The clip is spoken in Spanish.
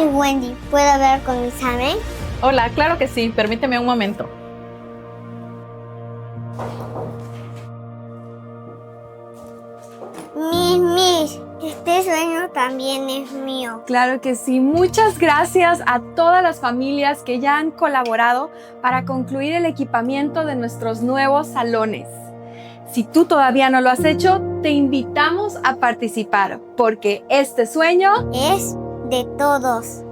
Miss Wendy, ¿puedo hablar con Miss Amen? Hola, claro que sí. Permíteme un momento. Miss, este sueño también es mío. Claro que sí. Muchas gracias a todas las familias que ya han colaborado para concluir el equipamiento de nuestros nuevos salones. Si tú todavía no lo has hecho, te invitamos a participar porque este sueño Es de todos.